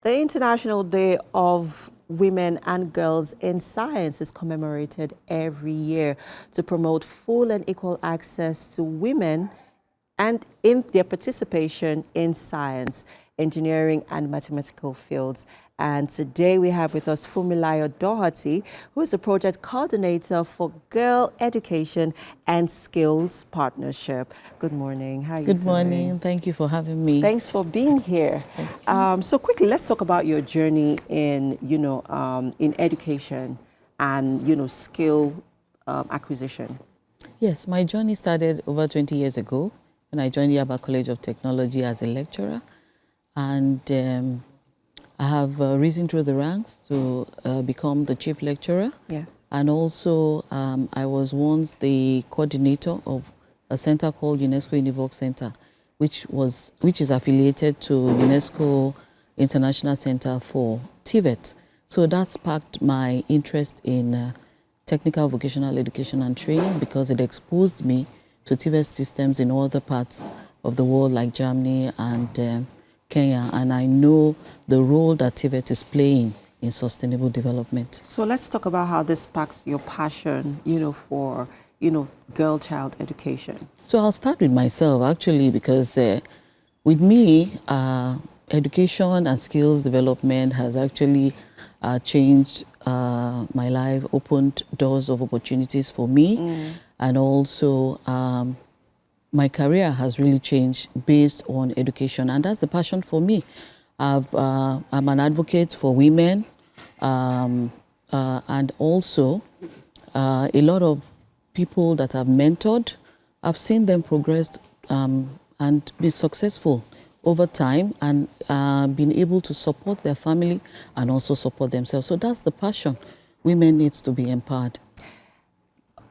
The International Day of Women and Girls in Science is commemorated every year to promote full and equal access to women and in their participation in science, engineering and mathematical fields. And today we have with us Funmilayo Doherty, who is the project coordinator for Girl Education and Skills Partnership. Good morning. How are you doing? Good morning. Thank you for having me. Thanks for being here. So quickly, let's talk about your journey in, in education and, skill acquisition. Yes, my journey started over 20 years ago when I joined Yaba College of Technology as a lecturer. And I have risen through the ranks to become the chief lecturer. Yes. And also, I was once the coordinator of a center called UNESCO Univoc Center, which is affiliated to UNESCO International Center for TVET. So that sparked my interest in technical vocational education and training because it exposed me to TVET systems in other parts of the world like Germany and Kenya, and I know the role that TVET is playing in sustainable development. So let's talk about how this sparks your passion, for, girl-child education. So I'll start with myself actually because with me, education and skills development has actually changed my life, opened doors of opportunities for me, and also my career has really changed based on education, and that's the passion for me. I'm an advocate for women, and also a lot of people that I've mentored, I've seen them progress and be successful over time and been able to support their family and also support themselves. So that's the passion. Women need to be empowered.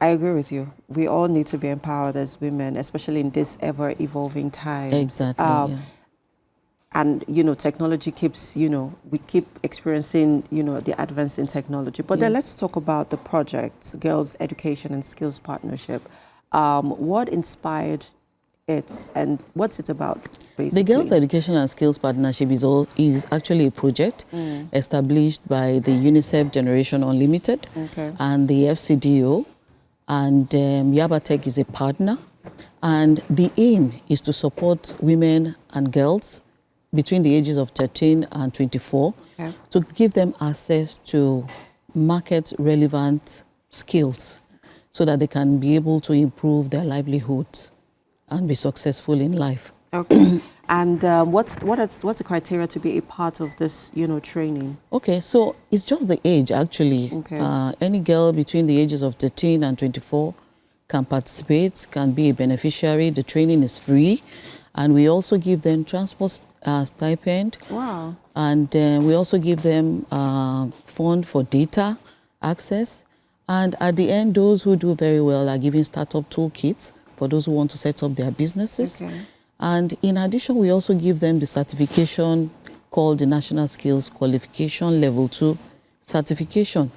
I agree with you. We all need to be empowered as women, especially in this ever-evolving times. Exactly. Yeah. And, technology keeps, we keep experiencing, the advance in technology. But then let's talk about the project, Girls Education and Skills Partnership. What inspired it and what's it about, basically? The Girls Education and Skills Partnership is actually a project established by the UNICEF Generation Unlimited and the FCDO. And Yaba Tech is a partner. And the aim is to support women and girls between the ages of 13 and 24 to give them access to market-relevant skills so that they can be able to improve their livelihoods and be successful in life. Okay. And what's the criteria to be a part of this, training? Okay, so it's just the age, actually. Okay. Any girl between the ages of 13 and 24 can participate, can be a beneficiary. The training is free. And we also give them transport stipend. Wow. And we also give them fund for data access. And at the end, those who do very well are given startup toolkits for those who want to set up their businesses. Okay. And in addition, we also give them the certification called the National Skills Qualification Level 2 certification,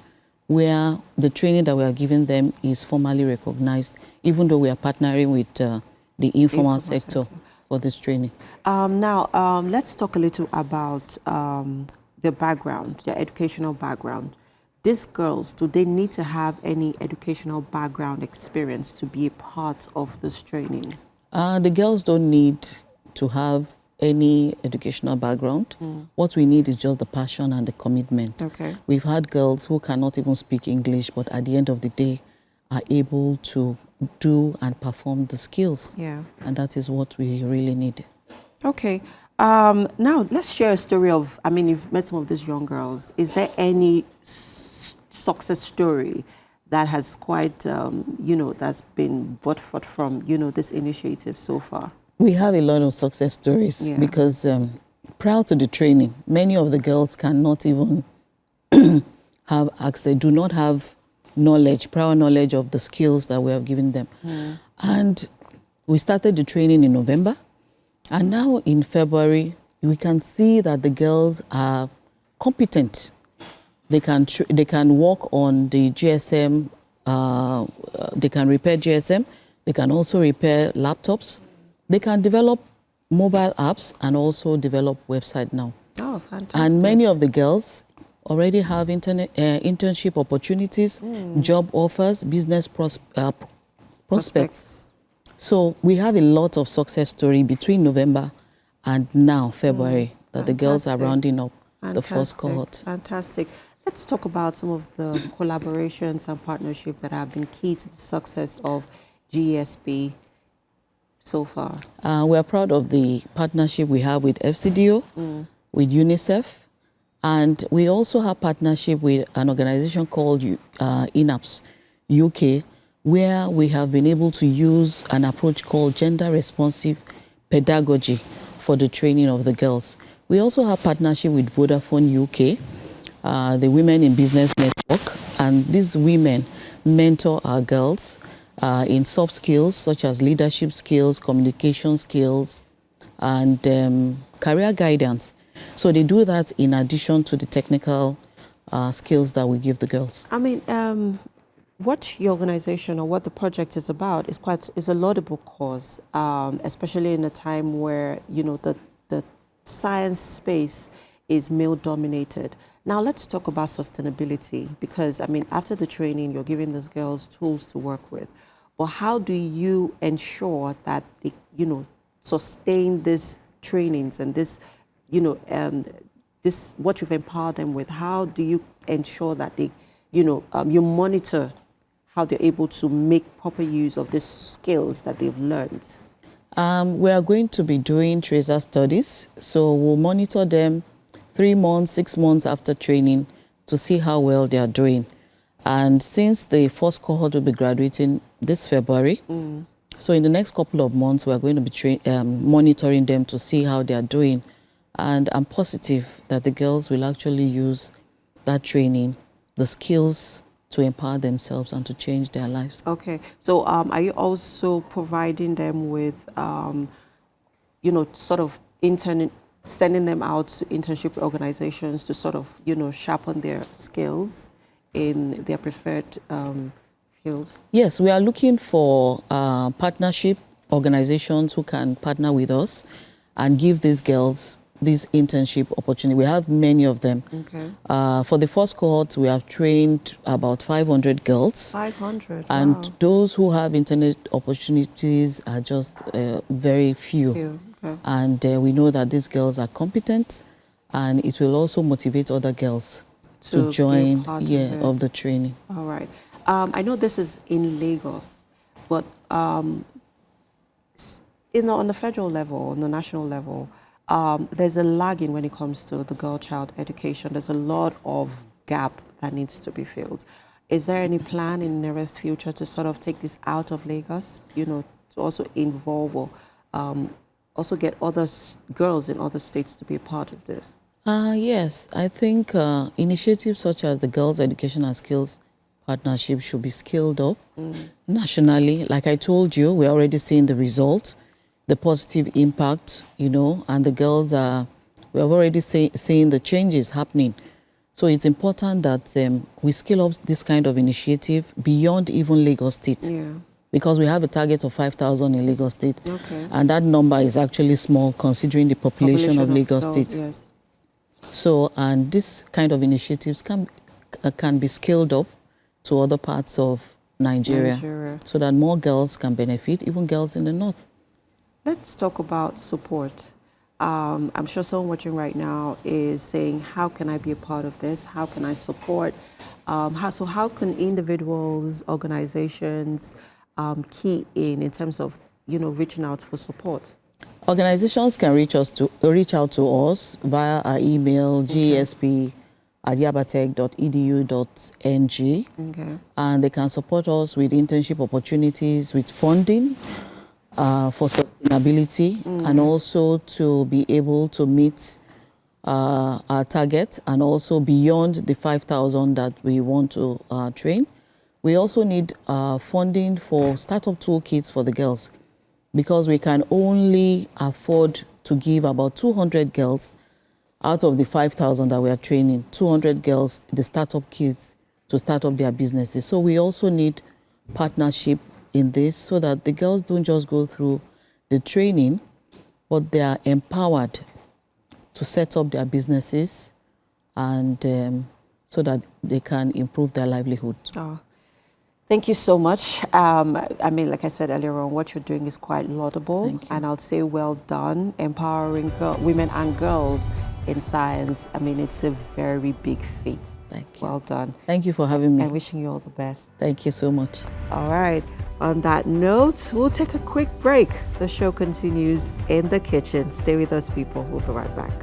where the training that we are giving them is formally recognized, even though we are partnering with the informal sector for this training. Now, let's talk a little about the background, their educational background. These girls, do they need to have any educational background experience to be a part of this training? The girls don't need to have any educational background. What we need is just the passion and the commitment. Okay. We've had girls who cannot even speak English, but at the end of the day are able to do and perform the skills. Yeah. And that is what we really need. Okay. Now, let's share a story of, you've met some of these young girls. Is there any success story that has quite, that's been brought forth from, this initiative so far? We have a lot of success stories because prior to the training, many of the girls cannot even have access, do not have knowledge, prior knowledge of the skills that we have given them. And we started the training in November. And now in February, we can see that the girls are competent. They can work on the GSM, they can repair GSM, they can also repair laptops, they can develop mobile apps and also develop website now. Oh, fantastic. And many of the girls already have internship opportunities, job offers, business prospects. So we have a lot of success story between November and now February that the girls are rounding up the first cohort. Fantastic. Let's talk about some of the collaborations and partnerships that have been key to the success of GESP so far. We are proud of the partnership we have with FCDO, with UNICEF, and we also have partnership with an organization called INAPS UK, where we have been able to use an approach called gender responsive pedagogy for the training of the girls. We also have partnership with Vodafone UK, the Women in Business Network, and these women mentor our girls in soft skills such as leadership skills, communication skills, and career guidance. So they do that in addition to the technical skills that we give the girls. I mean, what your organization or what the project is about is a laudable cause, especially in a time where, you know, the science space is male dominated. Now let's talk about sustainability, because I mean, after the training, you're giving these girls tools to work with. But how do you ensure that they, you know, sustain these trainings and this, you know, this what you've empowered them with? How do you ensure that they, you know, you monitor how they're able to make proper use of these skills that they've learned? We are going to be doing tracer studies, so we'll monitor them 3 months, 6 months after training to see how well they are doing. And since the first cohort will be graduating this February, so in the next couple of months, we are going to be monitoring them to see how they are doing. And I'm positive that the girls will actually use that training, the skills, to empower themselves and to change their lives. Okay. So are you also providing them with, you know, sort of sending them out to internship organizations to sort of, you know, sharpen their skills in their preferred field? Yes, we are looking for partnership organizations who can partner with us and give these girls this internship opportunity. We have many of them. Okay. For the first cohort, we have trained about 500 girls. 500, And wow. those who have internet opportunities are just very few. Okay. And we know that these girls are competent, and it will also motivate other girls to join of the training. All right. I know this is in Lagos, but you know, on the federal level, on the national level, there's a lagging when it comes to the girl-child education. There's a lot of gap that needs to be filled. Is there any plan in the nearest future to sort of take this out of Lagos, you know, to also involve or also get other girls in other states to be a part of this? Yes, I think initiatives such as the Girls Education and Skills Partnership should be scaled up nationally. Like I told you, we're already seeing the results, the positive impact, you know, and the girls we're already seeing the changes happening. So it's important that we scale up this kind of initiative beyond even Lagos State. Yeah. Because we have a target of 5,000 in Lagos State. Okay. And that number is actually small considering the population of Lagos girls, State. Yes. So, and this kind of initiatives can be scaled up to other parts of Nigeria so that more girls can benefit, even girls in the north. Let's talk about support. I'm sure someone watching right now is saying, how can I be a part of this? How can I support? How can individuals, organizations key in terms of, you know, reaching out for support? Organizations can reach out to us via our email, gsp@yabatech.edu.ng. Okay. And they can support us with internship opportunities, with funding for sustainability, and also to be able to meet our target, and also beyond the 5,000 that we want to train. We also need funding for startup toolkits for the girls, because we can only afford to give about 200 girls out of the 5,000 that we are training, 200 girls, the startup kits to start up their businesses. So we also need partnership in this so that the girls don't just go through the training, but they are empowered to set up their businesses and so that they can improve their livelihood. Oh, thank you so much. I mean, like I said earlier on, what you're doing is quite laudable. Thank you. And I'll say well done, empowering women and girls in science. I mean, it's a very big feat. Thank you. Well done. Thank you for having me. And wishing you all the best. Thank you so much. All right. On that note, we'll take a quick break. The show continues in the kitchen. Stay with us, people. We'll be right back.